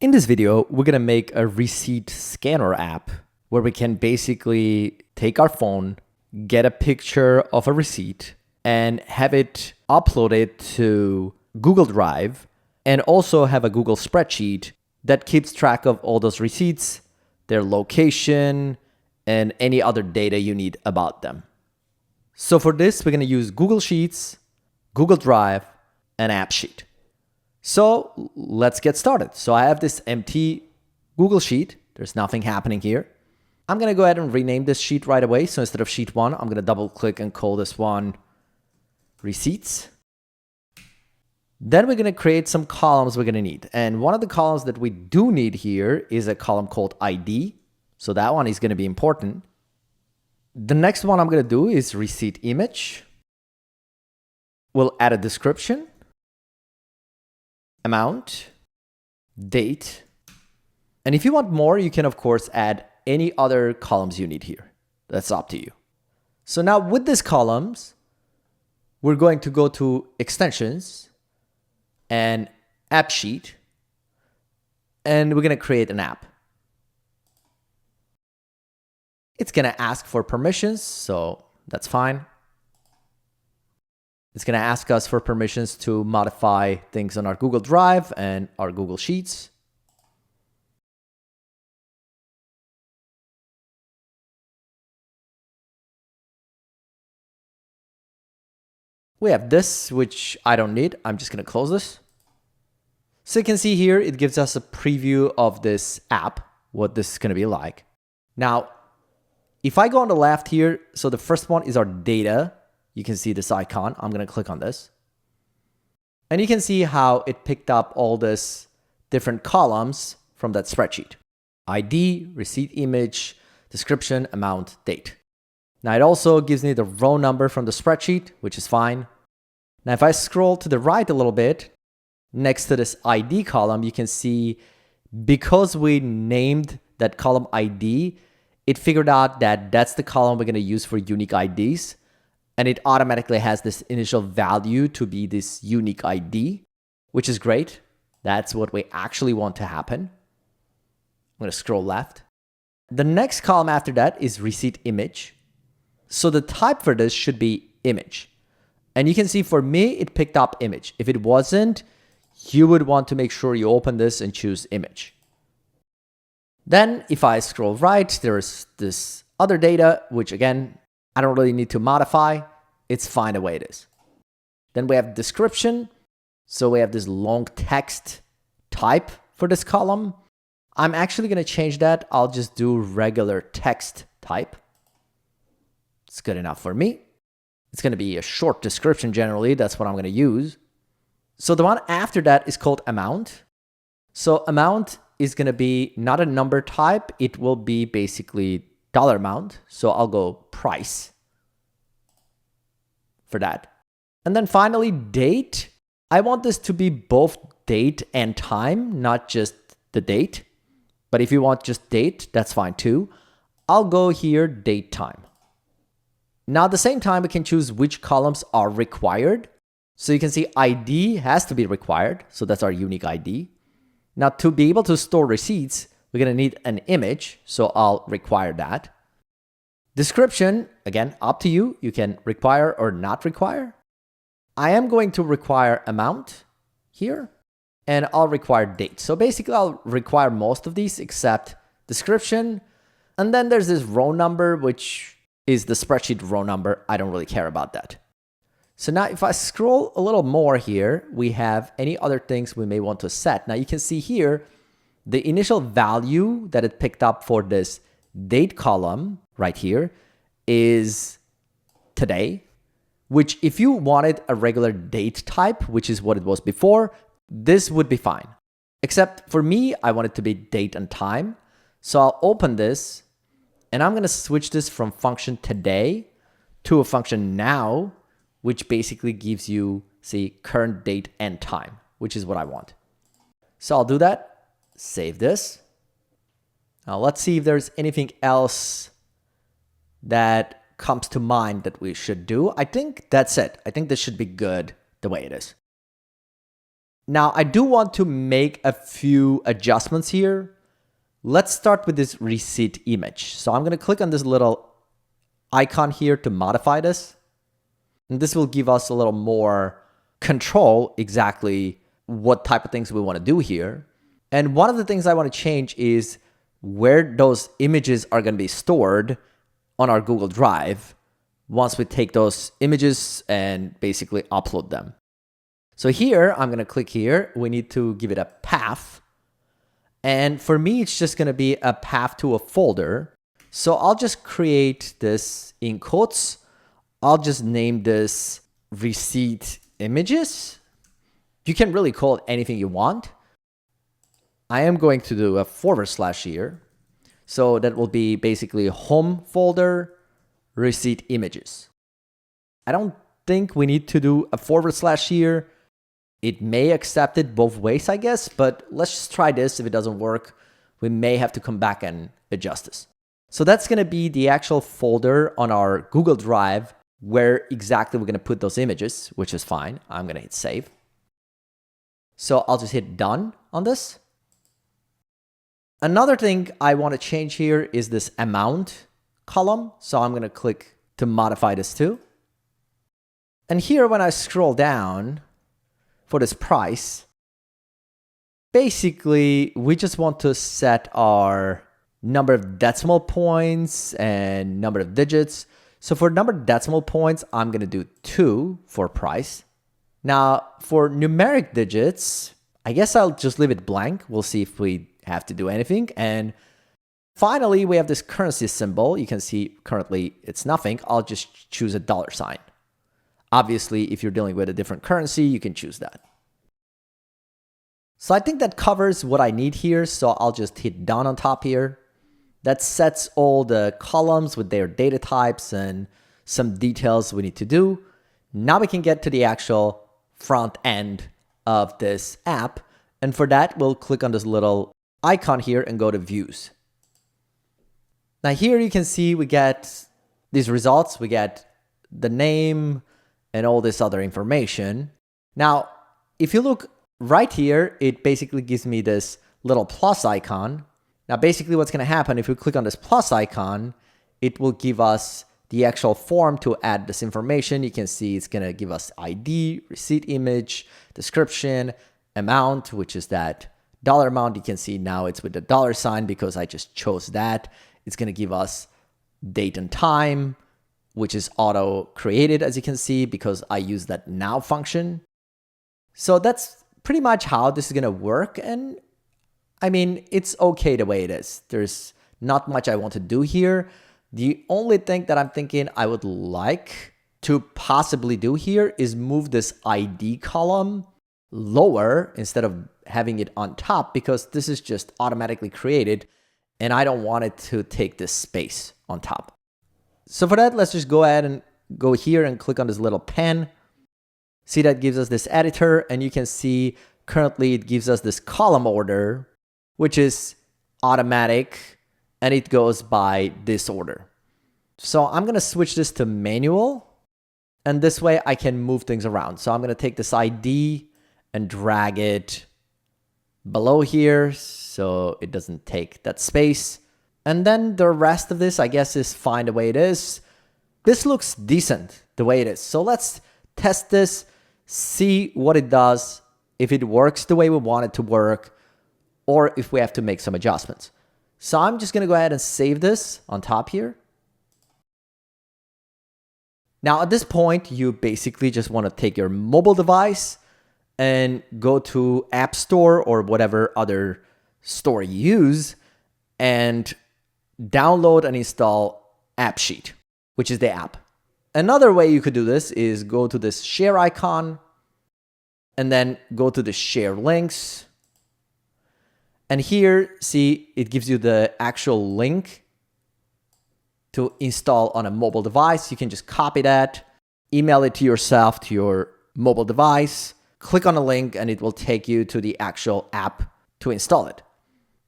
In this video, we're gonna make a receipt scanner app where we can basically take our phone, get a picture of a receipt, and have it uploaded to Google Drive, and also have a Google spreadsheet that keeps track of all those receipts, their location, and any other data you need about them. So for this, we're gonna use Google Sheets, Google Drive, and AppSheet. So let's get started. So I have this empty Google Sheet. There's nothing happening here. I'm gonna go ahead and rename this sheet right away. So instead of sheet 1, I'm gonna double click and call this one receipts. Then we're gonna create some columns we're gonna need. And one of the columns that we do need here is a column called ID. So that one is gonna be important. The next one I'm gonna do is receipt image. We'll add a description, amount, date. And if you want more, you can of course add any other columns you need here. That's up to you. So now with these columns, we're going to go to extensions and AppSheet, and we're going to create an app. It's going to ask for permissions, so that's fine. It's going to ask us for permissions to modify things on our Google Drive and our Google Sheets. We have this, which I don't need. I'm just going to close this. So you can see here, it gives us a preview of this app, what this is going to be like. Now, if I go on the left here, so the first one is our data. You can see this icon. I'm going to click on this. And you can see how it picked up all this different columns from that spreadsheet. ID, receipt image, description, amount, date. Now it also gives me the row number from the spreadsheet, which is fine. Now if I scroll to the right a little bit, next to this ID column, you can see because we named that column ID, it figured out that that's the column we're going to use for unique IDs. And it automatically has this initial value to be this unique ID, which is great. That's what we actually want to happen. I'm going to scroll left. The next column after that is receipt image. So the type for this should be image. And you can see for me, it picked up image. If it wasn't, you would want to make sure you open this and choose image. Then if I scroll right, there's this other data, which again, I don't really need to modify. It's fine the way it is. Then we have description. So we have this long text type for this column. I'm actually going to change that. I'll just do regular text type. It's good enough for me. It's going to be a short description generally. That's what I'm going to use. So the one after that is called amount. So amount is going to be not a number type. It will be basically dollar amount. So I'll go price for that. And then finally, date. I want this to be both date and time, not just the date. But if you want just date, that's fine too. I'll go here, date time. Now at the same time, we can choose which columns are required. So you can see ID has to be required. So that's our unique ID. Now to be able to store receipts, we're going to need an image. So I'll require that. Description, again, up to you. You can require or not require. I am going to require amount here, and I'll require date. So basically, I'll require most of these except description. And then there's this row number, which is the spreadsheet row number. I don't really care about that. So now if I scroll a little more here, we have any other things we may want to set. Now you can see here, the initial value that it picked up for this date column right here is today, which if you wanted a regular date type, which is what it was before, this would be fine. Except for me, I want it to be date and time. So I'll open this and I'm going to switch this from function today to a function now, which basically gives you, see, current date and time, which is what I want. So I'll do that, save this. Now let's see if there's anything else that comes to mind that we should do. I think that's it. I think this should be good the way it is. Now, I do want to make a few adjustments here. Let's start with this receipt image. So I'm going to click on this little icon here to modify this. And this will give us a little more control exactly what type of things we want to do here. And one of the things I want to change is where those images are going to be stored on our Google Drive once we take those images and basically upload them. So here, I'm going to click here. We need to give it a path. And for me, it's just going to be a path to a folder. So I'll just create this in quotes. I'll just name this receipt images. You can really call it anything you want. I am going to do a / here. So that will be basically home folder, receipt images. I don't think we need to do a / here. It may accept it both ways, I guess, but let's just try this. If it doesn't work, we may have to come back and adjust this. So that's going to be the actual folder on our Google Drive where exactly we're going to put those images, which is fine. I'm going to hit save. So I'll just hit done on this. Another thing I want to change here is this amount column. So I'm going to click to modify this too. And here, when I scroll down for this price, basically, we just want to set our number of decimal points and number of digits. So for number of decimal points, I'm going to do 2 for price. Now, for numeric digits, I guess I'll just leave it blank. We'll see if we have to do anything. And finally, we have this currency symbol. You can see currently it's nothing. I'll just choose a $sign. Obviously, if you're dealing with a different currency, you can choose that. So I think that covers what I need here. So I'll just hit done on top here. That sets all the columns with their data types and some details we need to do. Now we can get to the actual front end of this app. And for that, we'll click on this little icon here and go to views. Now here you can see we get these results. We get the name and all this other information. Now, if you look right here, it basically gives me this little plus icon. Now, basically what's going to happen if we click on this plus icon, it will give us the actual form to add this information. You can see it's going to give us ID, receipt image, description, amount, which is that dollar amount. You can see now it's with the $sign because I just chose that. It's going to give us date and time, which is auto created, as you can see, because I use that now function. So that's pretty much how this is going to work. And I mean, it's okay the way it is. There's not much I want to do here. The only thing that I'm thinking I would like to possibly do here is move this ID column lower instead of having it on top, because this is just automatically created and I don't want it to take this space on top. So for that, let's just go ahead and go here and click on this little pen. See, that gives us this editor, and you can see currently it gives us this column order, which is automatic, and it goes by this order. So I'm going to switch this to manual, and this way I can move things around. So I'm going to take this ID and drag it below here so it doesn't take that space. And then the rest of this, I guess, is fine the way it is. This looks decent the way it is. So let's test this, see what it does, if it works the way we want it to work, or if we have to make some adjustments. So I'm just going to go ahead and save this on top here. Now at this point, you basically just want to take your mobile device and go to App Store or whatever other store you use and download and install AppSheet, which is the app. Another way you could do this is go to this share icon and then go to the share links. And here, see, it gives you the actual link to install on a mobile device. You can just copy that, email it to yourself to your mobile device, click on a link, and it will take you to the actual app to install it.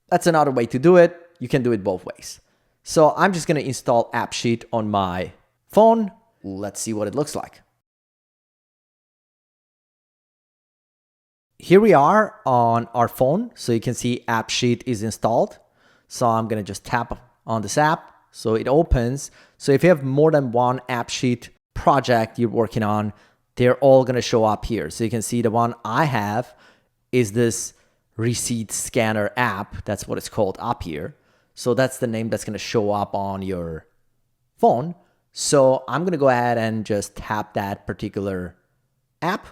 That's another way to do it. You can do it both ways. So I'm just going to install AppSheet on my phone. Let's see what it looks like. Here we are on our phone. So you can see AppSheet is installed. So I'm going to just tap on this app. So it opens. So if you have more than one AppSheet project you're working on, they're all going to show up here. So you can see the one I have is this receipt scanner app. That's what it's called up here. So that's the name that's going to show up on your phone. So I'm going to go ahead and just tap that particular app.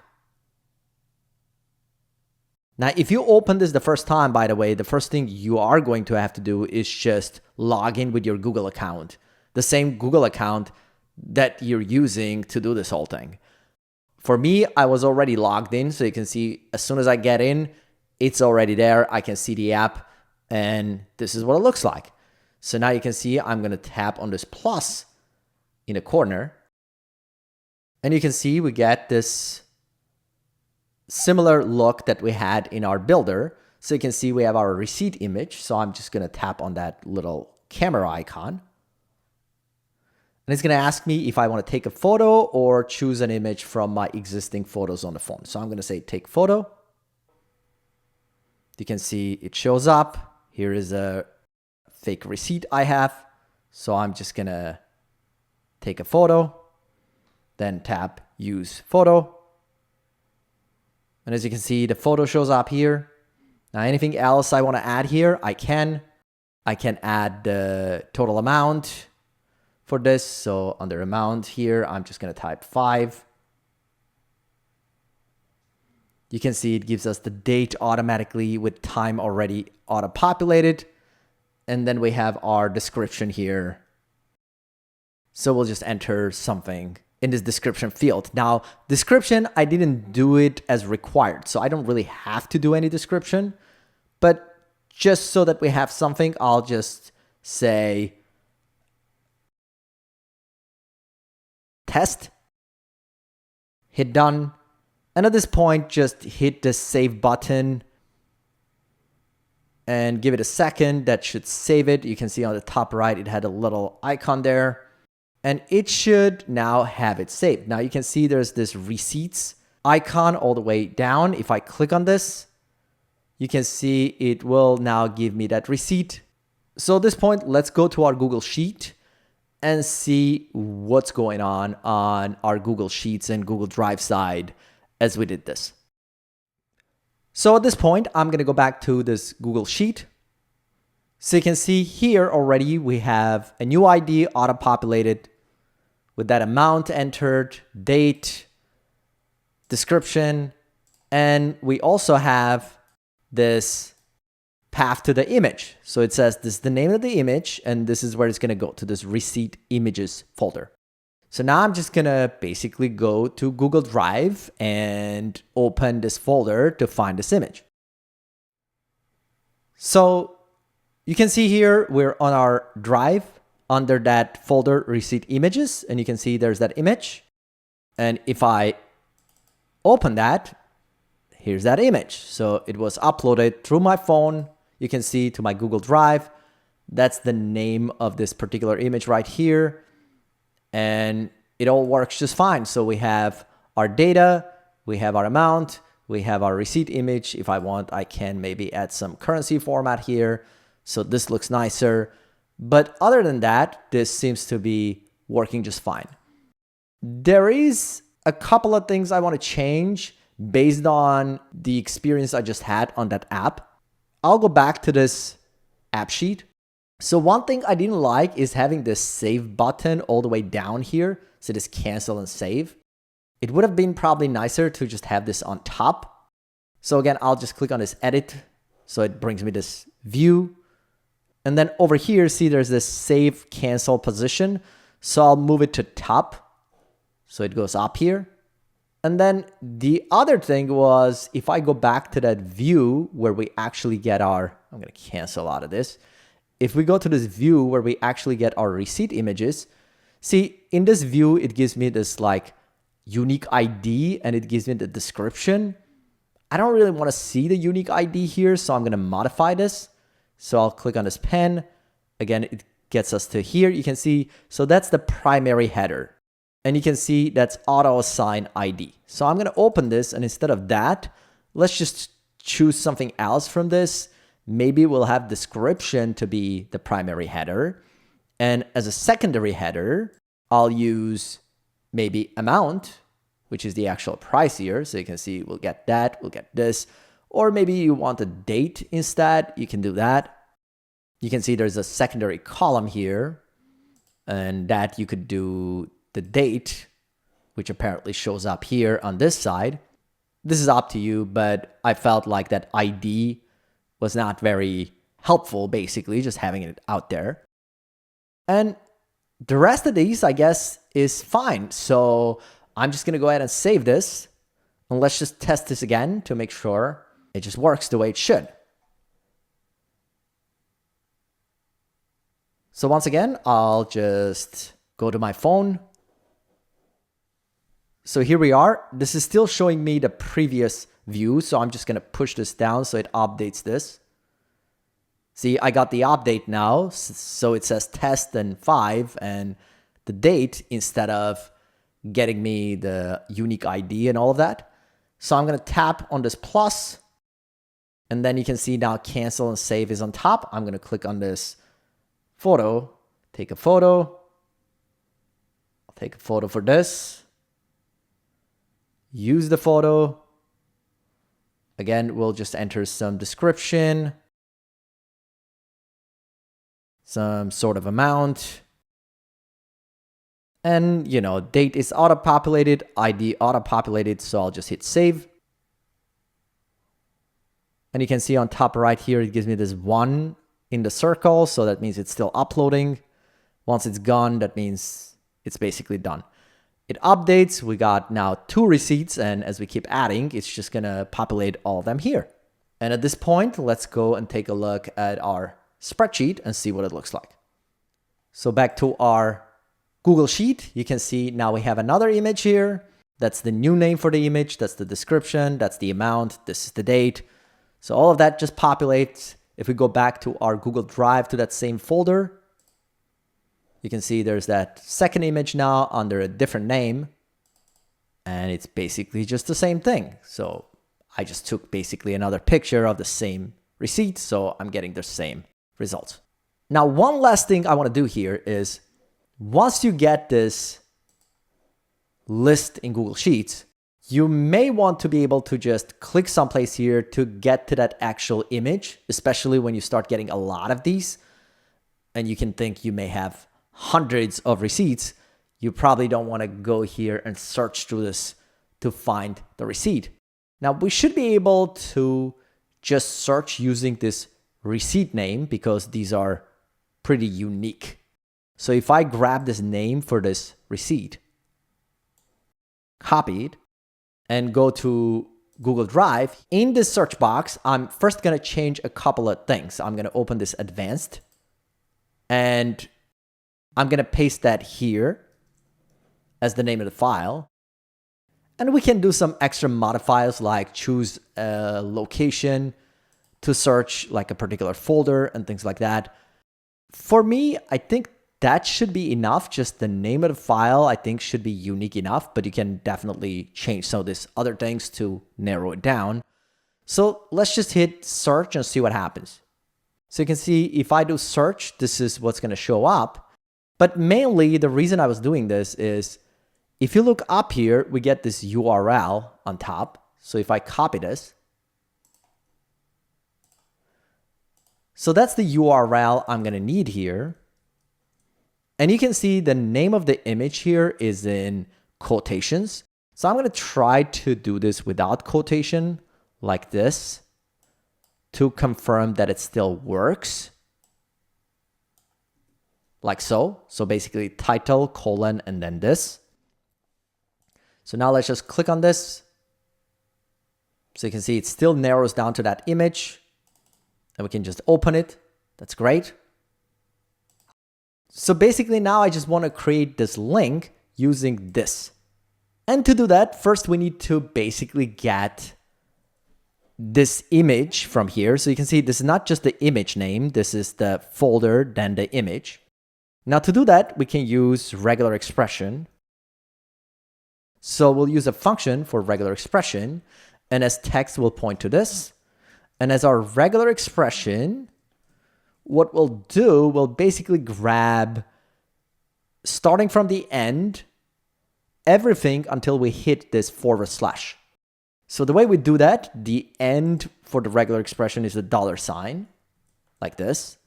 Now, if you open this the first time, by the way, the first thing you are going to have to do is just log in with your Google account, the same Google account that you're using to do this whole thing. For me, I was already logged in, so you can see as soon as I get in, it's already there. I can see the app, and this is what it looks like. So now you can see I'm going to tap on this plus in the corner, and you can see we get this similar look that we had in our builder. So you can see we have our receipt image. So I'm just going to tap on that little camera icon. And it's going to ask me if I want to take a photo or choose an image from my existing photos on the phone. So I'm going to say take photo. You can see it shows up. Here is a fake receipt I have. So I'm just going to take a photo, then tap use photo. And as you can see, the photo shows up here. Now, anything else I want to add here, I can add the total amount for this. So under amount here, I'm just going to type 5. You can see it gives us the date automatically with time already auto-populated. And then we have our description here. So we'll just enter something in this description field. Now, description, I didn't do it as required, so I don't really have to do any description. But just so that we have something, I'll just say test, hit done. And at this point, just hit the save button and give it a second. That should save it. You can see on the top right, it had a little icon there. And it should now have it saved. Now you can see there's this receipts icon all the way down. If I click on this, you can see it will now give me that receipt. So at this point, let's go to our Google Sheet and see what's going on our Google Sheets and Google Drive side as we did this. So at this point, I'm going to go back to this Google Sheet. So you can see here already we have a new ID auto-populated with that amount entered, date, description, and we also have this path to the image. So it says this is the name of the image, and this is where it's going to go to this receipt images folder. So now I'm just going to basically go to Google Drive and open this folder to find this image. So you can see here we're on our Drive under that folder receipt images, and you can see there's that image. And if I open that, here's that image. So it was uploaded through my phone. You can see to my Google Drive. That's the name of this particular image right here. And it all works just fine. So we have our data, we have our amount, we have our receipt image. If I want, I can maybe add some currency format here. So this looks nicer. But other than that, this seems to be working just fine. There is a couple of things I want to change based on the experience I just had on that app. I'll go back to this app sheet. So one thing I didn't like is having this save button all the way down here. So this cancel and save. It would have been probably nicer to just have this on top. So again, I'll just click on this edit. So it brings me this view. And then over here, see there's this save cancel position. So I'll move it to top. So it goes up here. And then the other thing was if I go back to that view where we actually get our, I'm going to cancel out of this. If we go to this view where we actually get our receipt images, see in this view, it gives me this like unique ID and it gives me the description. I don't really want to see the unique ID here. So I'm going to modify this. So I'll click on this pen. Again, it gets us to here. You can see, so that's the primary header. And you can see that's auto assign ID. So I'm going to open this, and instead of that, Let's just choose something else from this. Maybe we'll have description to be the primary header. And as a secondary header, I'll use maybe amount, which is the actual price here. So you can see we'll get that, we'll get this. Or maybe you want a date instead, you can do that. You can see there's a secondary column here, and that you could do the date, which apparently shows up here on this side. This is up to you, but I felt like that ID was not very helpful, basically, just having it out there. And the rest of these, I guess, is fine. So I'm just going to go ahead and save this. And let's just test this again to make sure it just works the way it should. So once again, I'll just go to my phone. So here we are. This is still showing me the previous view. So I'm just going to push this down so it updates this. See, I got the update now. So it says test and 5 and the date instead of getting me the unique ID and all of that. So I'm going to tap on this plus. And then you can see now cancel and save is on top. I'm going to click on this photo, take a photo. I'll take a photo for this. Use the photo. Again, we'll just enter some description, some sort of amount. And, you know, date is auto-populated, ID auto-populated, so I'll just hit save. And you can see on top right here, it gives me this 1 in the circle, so that means it's still uploading. Once it's gone, that means it's basically done. It updates, we got now 2 receipts, and as we keep adding, it's just gonna populate all of them here. And at this point, let's go and take a look at our spreadsheet and see what it looks like. So back to our Google Sheet, you can see now we have another image here. That's the new name for the image, that's the description, that's the amount, this is the date. So all of that just populates. If we go back to our Google Drive to that same folder, you can see there's that second image now under a different name. And it's basically just the same thing. So I just took basically another picture of the same receipt. So I'm getting the same results. Now, one last thing I want to do here is once you get this list in Google Sheets, you may want to be able to just click someplace here to get to that actual image, especially when you start getting a lot of these. And you can think you may have hundreds of receipts. You probably don't want to go here and search through this to find the receipt. Now, we should be able to just search using this receipt name because these are pretty unique. So if I grab this name for this receipt, copy it, and go to Google Drive, in this search box, I'm first going to change a couple of things. I'm going to open this advanced, and I'm going to paste that here as the name of the file. And we can do some extra modifiers like choose a location to search like a particular folder and things like that. For me, I think that should be enough. Just the name of the file, I think, should be unique enough, but you can definitely change some of these other things to narrow it down. So let's just hit search and see what happens. So you can see if I do search, this is what's going to show up. But mainly the reason I was doing this is if you look up here, we get this URL on top. So if I copy this, so that's the URL I'm going to need here. And you can see the name of the image here is in quotations. So I'm going to try to do this without quotation like this to confirm that it still works. Like so. So basically title, colon, and then this. So now let's just click on this. So you can see it still narrows down to that image. And we can just open it. That's great. So basically now I just want to create this link using this. And to do that, first we need to basically get this image from here. So you can see this is not just the image name. This is the folder, then the image. Now to do that, we can use regular expression. So we'll use a function for regular expression. And as text, we'll point to this. And as our regular expression, what we'll do, we'll basically grab, starting from the end, everything until we hit this /. So the way we do that, the end for the regular expression is a $, like this.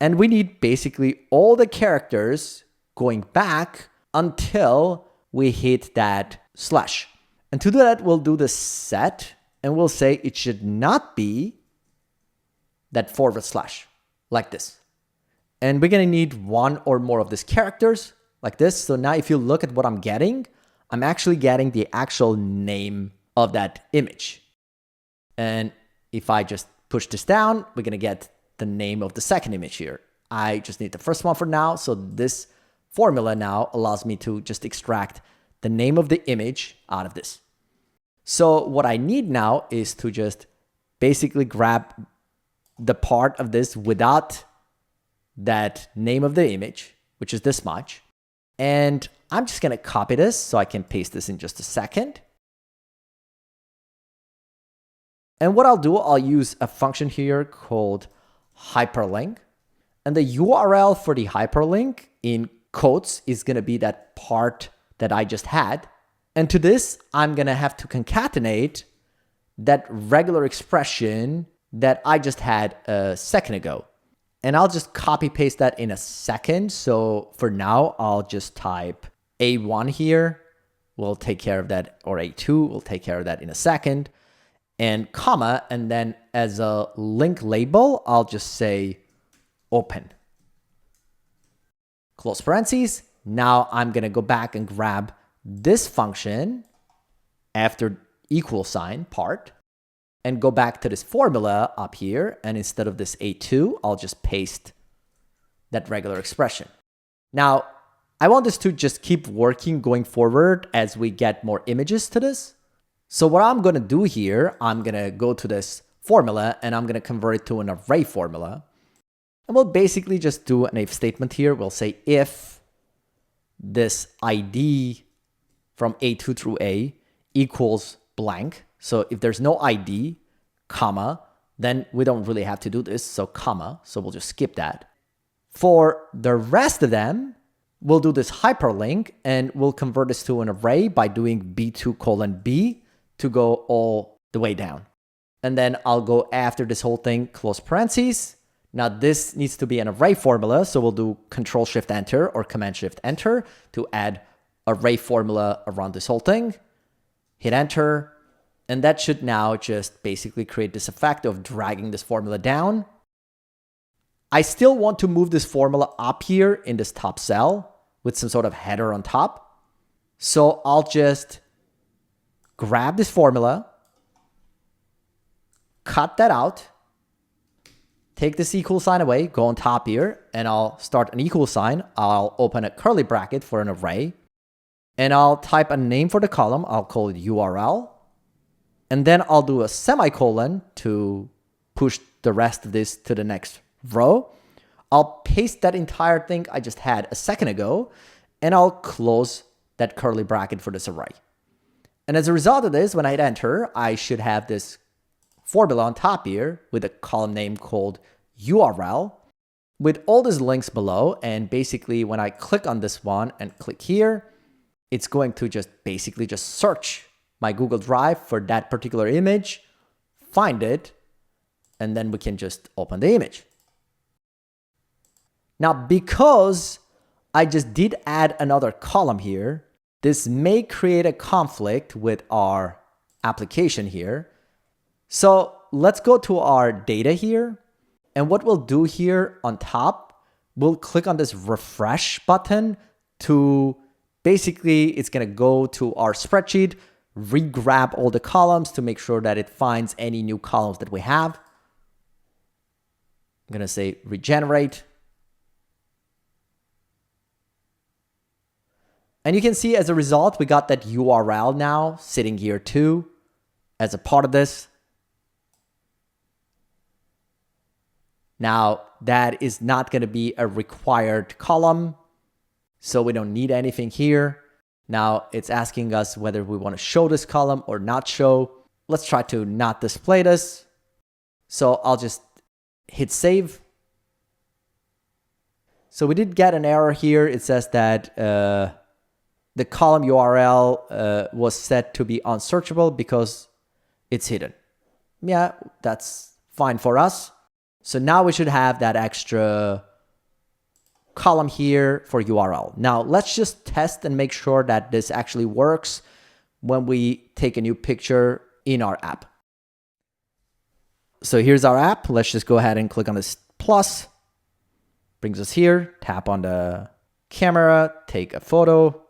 And we need basically all the characters going back until we hit that /. And to do that, we'll do the set, and we'll say it should not be that /, like this. And we're gonna need one or more of these characters, like this. So now if you look at what I'm getting, I'm actually getting the actual name of that image. And if I just push this down, we're gonna get the name of the second image here. I just need the first one for now. So this formula now allows me to just extract the name of the image out of this. So what I need now is to just basically grab the part of this without that name of the image, which is this much. And I'm just gonna copy this so I can paste this in just a second. And what I'll do, I'll use a function here called hyperlink. And the URL for the hyperlink in quotes is gonna be that part that I just had. And to this, I'm gonna have to concatenate that regular expression that I just had a second ago. And I'll just copy paste that in a second. So for now, I'll just type A1 here. We'll take care of that, or A2, we'll take care of that in a second. And comma, and then as a link label, I'll just say open. Close parentheses. Now I'm gonna go back and grab this function after = part and go back to this formula up here. And instead of this A2, I'll just paste that regular expression. Now, I want this to just keep working going forward as we get more images to this. So what I'm gonna do here, I'm gonna go to this formula and I'm gonna convert it to an array formula. And we'll basically just do an if statement here. We'll say if this ID from A2 through A equals blank. So if there's no ID, comma, then we don't really have to do this. So comma, so we'll just skip that. For the rest of them, we'll do this hyperlink and we'll convert this to an array by doing B2:B to go all the way down. And then I'll go after this whole thing, close parentheses. Now this needs to be an array formula. So we'll do Control-Shift-Enter or Command-Shift-Enter to add array formula around this whole thing. Hit enter. And that should now just basically create this effect of dragging this formula down. I still want to move this formula up here in this top cell with some sort of header on top. So I'll just grab this formula, cut that out, take this equal sign away, go on top here, and I'll start an equal sign. I'll open a curly bracket for an array, and I'll type a name for the column. I'll call it URL. And then I'll do a semicolon to push the rest of this to the next row. I'll paste that entire thing I just had a second ago, and I'll close that curly bracket for this array. And as a result of this, when I hit enter, I should have this formula on top here with a column name called URL with all these links below. And basically when I click on this one and click here, it's going to just basically just search my Google Drive for that particular image, find it, and then we can just open the image. Now, because I just did add another column here, this may create a conflict with our application here. So let's go to our data here. And what we'll do here on top, we'll click on this refresh button to basically, it's going to go to our spreadsheet, re-grab all the columns to make sure that it finds any new columns that we have. I'm going to say regenerate. And you can see as a result, we got that URL now sitting here too as a part of this. Now, that is not going to be a required column, so we don't need anything here. Now, it's asking us whether we want to show this column or not show. Let's try to not display this. So I'll just hit save. So we did get an error here. It says that the column URL was set to be unsearchable because it's hidden. Yeah, that's fine for us. So now we should have that extra column here for URL. Now let's just test and make sure that this actually works when we take a new picture in our app. So here's our app. Let's just go ahead and click on this plus. Brings us here, tap on the camera, take a photo.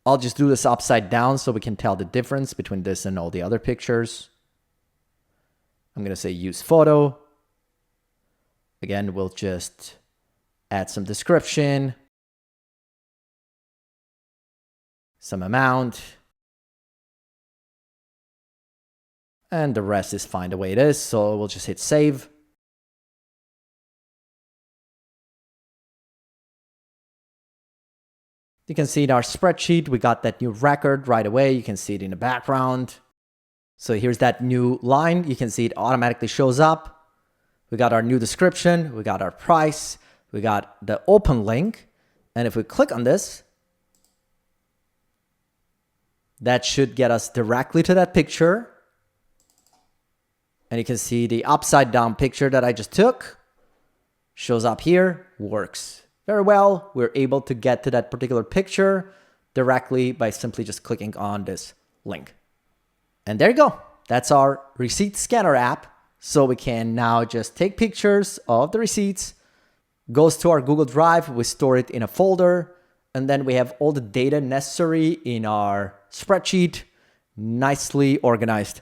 I'll just do this upside down so we can tell the difference between this and all the other pictures. I'm going to say use photo. Again, we'll just add some description, some amount, and the rest is fine the way it is. So we'll just hit save. You can see in our spreadsheet, we got that new record right away. You can see it in the background. So here's that new line. You can see it automatically shows up. We got our new description. We got our price. We got the open link. And if we click on this, that should get us directly to that picture. And you can see the upside down picture that I just took shows up here, works very well. We're able to get to that particular picture directly by simply just clicking on this link. And there you go. That's our receipt scanner app. So we can now just take pictures of the receipts, goes to our Google Drive, we store it in a folder, and then we have all the data necessary in our spreadsheet, nicely organized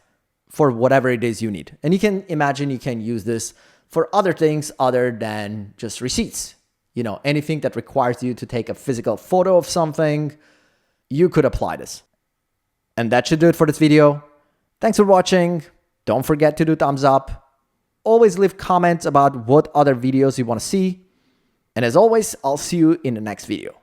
for whatever it is you need. And you can imagine you can use this for other things other than just receipts. You know, anything that requires you to take a physical photo of something, you could apply this. And that should do it for this video. Thanks for watching. Don't forget to do thumbs up. Always leave comments about what other videos you want to see. And as always, I'll see you in the next video.